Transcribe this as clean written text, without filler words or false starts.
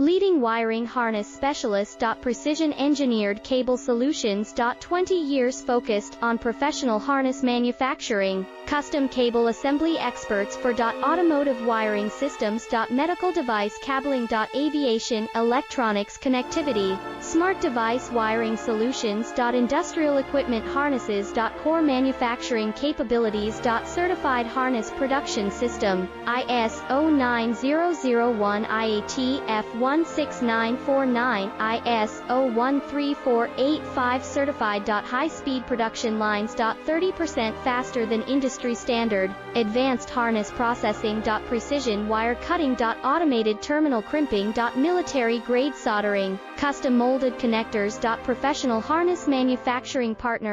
Leading wiring harness specialist. Precision engineered cable solutions. 20 years focused on professional harness manufacturing. Custom cable assembly experts for automotive wiring systems. Medical device cabling. Aviation, electronics connectivity, smart device wiring solutions. Industrial equipment harnesses. Core manufacturing capabilities. Certified harness production system, ISO 9001 IATF 16949, ISO 13485 certified. High-speed production lines. 30% faster than industry standard, advanced harness processing. Precision wire cutting. Automated terminal crimping. Military grade soldering, custom molded connectors. Professional harness manufacturing partner.